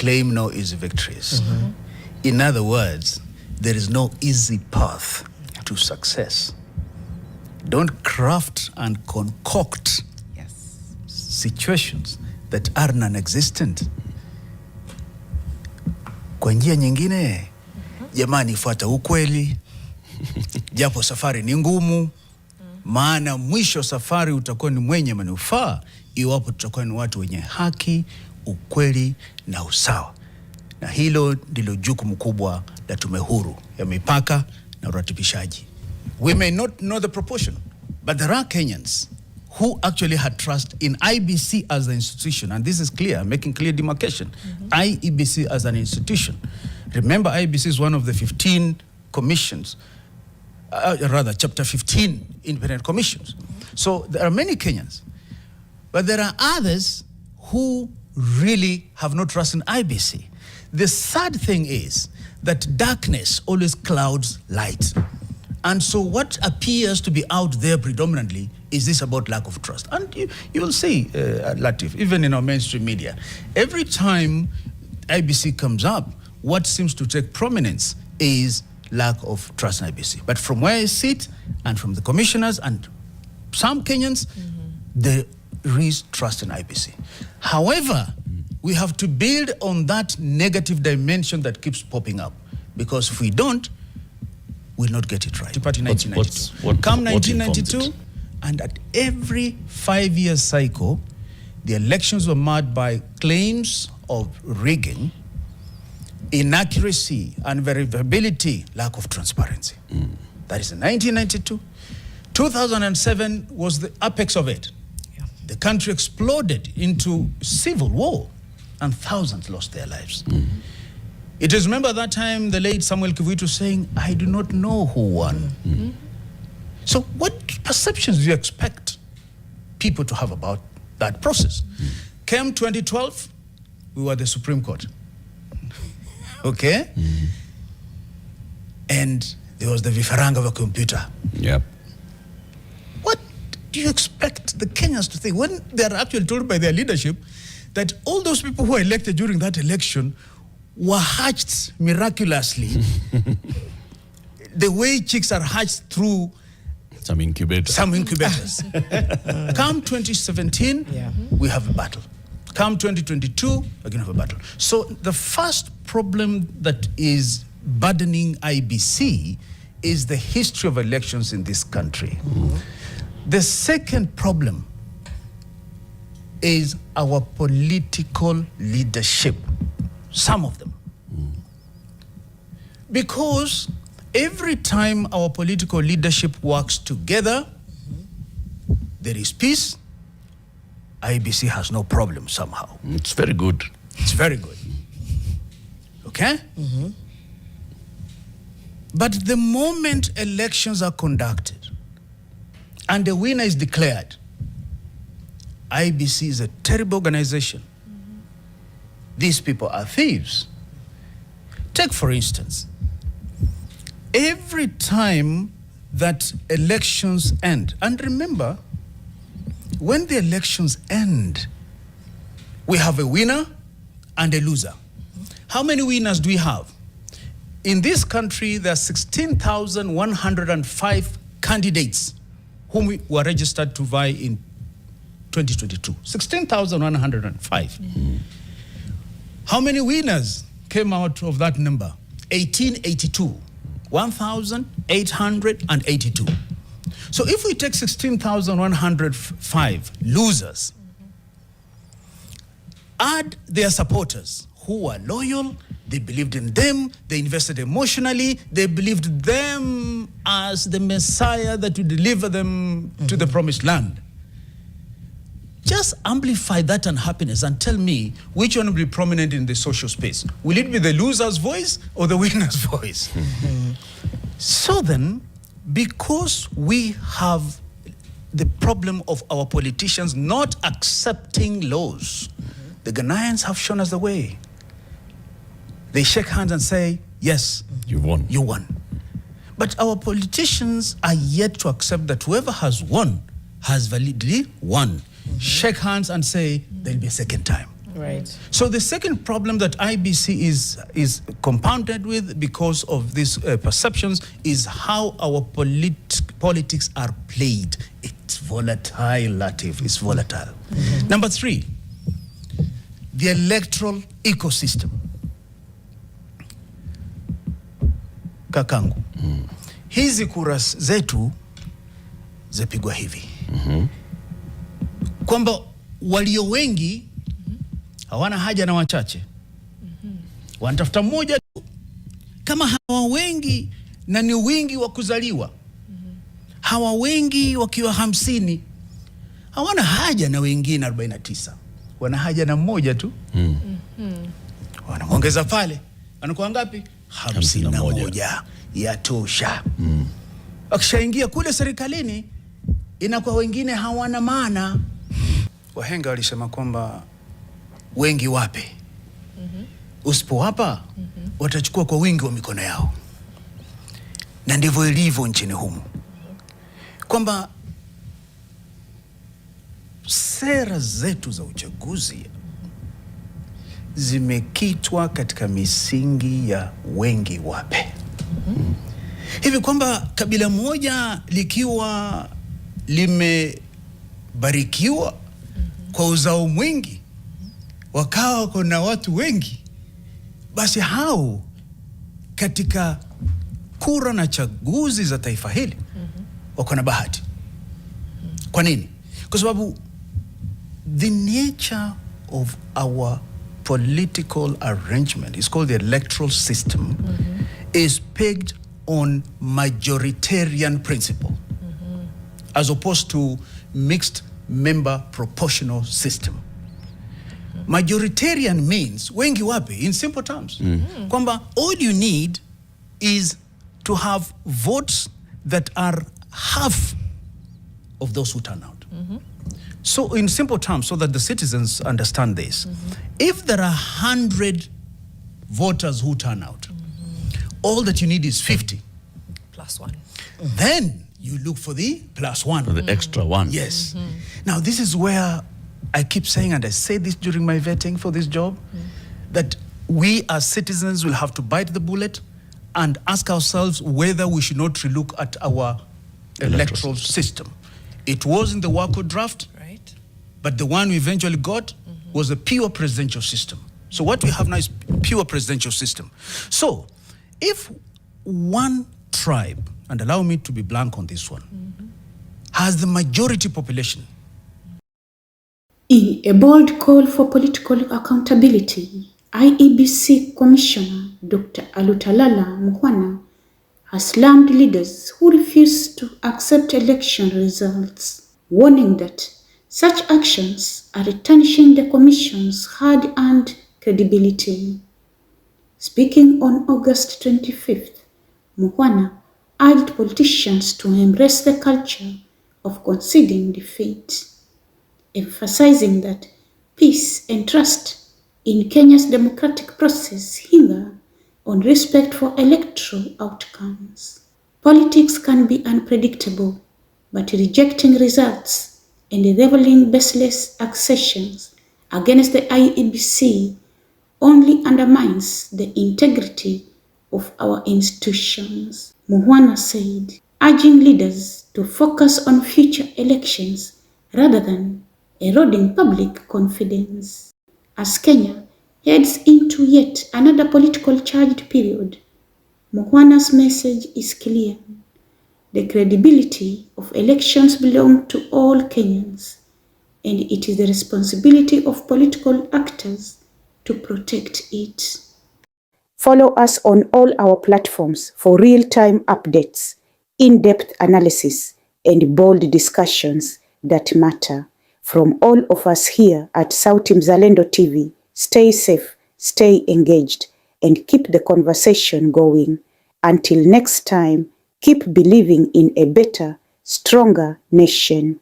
claim no easy victories. In other words, there is no easy path to success. Don't craft and concoct situations that are non-existent. Kwa njia nyingine, jamani, fuata ukweli, japo safari ni ngumu, maana mwisho safari utakuwa ni mwenye manufaa iwapo tutakuwa ni watu wenye haki, ukweli na usawa. Na hilo ndilo jukumu kubwa la Tume Huru ya Mipaka na Uratibishaji. We may not know the proportion, but there are Kenyans who actually had trust in IEBC as an institution, and this is clear, making clear demarcation. IEBC as an institution. Remember, IEBC is one of the 15 commissions, rather chapter 15 independent commissions. So there are many Kenyans, but there are others who really have no trust in IEBC. The sad thing is that darkness always clouds light. And so what appears to be out there predominantly is this about lack of trust. And you will see, Latif, even in our mainstream media, every time IEBC comes up, what seems to take prominence is lack of trust in IEBC. But from where I sit, and from the commissioners and some Kenyans, there is trust in IEBC. However, we have to build on that negative dimension that keeps popping up. Because if we don't, we'll not get it right. Come 1992, and at every 5-year cycle, the elections were marred by claims of rigging, inaccuracy, unverifiability, lack of transparency. That is in 1992. 2007 was the apex of it. The country exploded into civil war, and thousands lost their lives. It is, remember that time, the late Samuel Kivuitu saying, I do not know who won. So what perceptions do you expect people to have about that process? Came 2012, we were the Supreme Court. Okay? And there was the vifaranga of a computer. What do you expect the Kenyans to think when they are actually told by their leadership that all those people who were elected during that election were hatched miraculously the way chicks are hatched through some incubators. Come 2017, we have a battle. Come 2022, we're going to have a battle. So the first problem that is burdening IEBC is the history of elections in this country. The second problem is our political leadership, some of them. Because every time our political leadership works together, there is peace. IEBC has no problem somehow. It's very good. It's very good. Okay? But the moment elections are conducted and the winner is declared, IEBC is a terrible organization. These people are thieves. Take, for instance, every time that elections end, and remember, when the elections end, we have a winner and a loser. How many winners do we have? In this country, there are 16,105 candidates whom were registered to vie in 2022. 16,105. How many winners came out of that number? 1882. 1,882. So if we take 16,105 losers, add their supporters who were loyal, they believed in them, they invested emotionally, they believed them as the Messiah that would deliver them to the promised land. Just amplify that unhappiness and tell me which one will be prominent in the social space. Will it be the loser's voice or the winner's voice? So then, because we have the problem of our politicians not accepting laws, the Ghanaians have shown us the way. They shake hands and say, yes, you won. You won. But our politicians are yet to accept that whoever has won has validly won. Shake hands and say, there'll be a second time. Right. So the second problem that IEBC is compounded with because of these perceptions is how our politics are played. It's volatile, Latif, it's volatile. Number 3, the electoral ecosystem. Kakangu, hizi kura zetu zapigwa hivi. Kwamba walio wengi hawana haja na wachache. Wanatafuta mmoja tu. Kama hawa wengi na ni wingi wa kuzaliwa. Hawa wengi wakiwa 50 hawana haja na wengine 49. Wana haja na mmoja tu. Wanaongeza pale. Wanakuwa ngapi? 51. Yatosha. Wakishaingia kule serikalini inakuwa wengine hawana maana. Wahenga walisema kwamba wengi wape. Usipowapa watachukua kwa wingi wa mikono yao. Na ndivyo ilivyo nchini humu. Kwamba sera zetu za uchaguzi zimekitwa katika misingi ya wengi wape. Hivi kwamba kabila moja likiwa limebarikiwa kwa uzao mwingi, wakawa kuna watu wengi, basi hao katika kura na chaguzi za taifa hili wako na bahati. Kwa nini? Kwa sababu the nature of our political arrangement is called the electoral system, is pegged on majoritarian principle, as opposed to mixed member proportional system. Majoritarian means wengi wape, in simple terms. Kwamba all you need is to have votes that are half of those who turn out. So in simple terms, so that the citizens understand this, if there are 100 voters who turn out, all that you need is 50. +1. Then you look for the +1. For the extra one. Yes. Now this is where I keep saying, and I say this during my vetting for this job, that we as citizens will have to bite the bullet and ask ourselves whether we should not relook at our electoral system. It was in the WACO draft, Right. but the one we eventually got was a pure presidential system. So what we have now is pure presidential system. So if one tribe, and allow me to be blank on this one, has the majority population. In a bold call for political accountability, IEBC Commissioner Dr. Alutalala Mukhwana has slammed leaders who refuse to accept election results, warning that such actions are tarnishing the Commission's hard-earned credibility. Speaking on August 25th, Mukhwana urged politicians to embrace the culture of conceding defeat, emphasizing that peace and trust in Kenya's democratic process hinge on respect for electoral outcomes. Politics can be unpredictable, but rejecting results and leveling baseless accusations against the IEBC only undermines the integrity of our institutions, Mukhwana said, urging leaders to focus on future elections rather than eroding public confidence. As Kenya heads into yet another political charged period, Mukhwana's message is clear. The credibility of elections belongs to all Kenyans, and it is the responsibility of political actors to protect it. Follow us on all our platforms for real-time updates, in-depth analysis, and bold discussions that matter. From all of us here at Sauti Mzalendo TV, stay safe, stay engaged, and keep the conversation going. Until next time, keep believing in a better, stronger nation.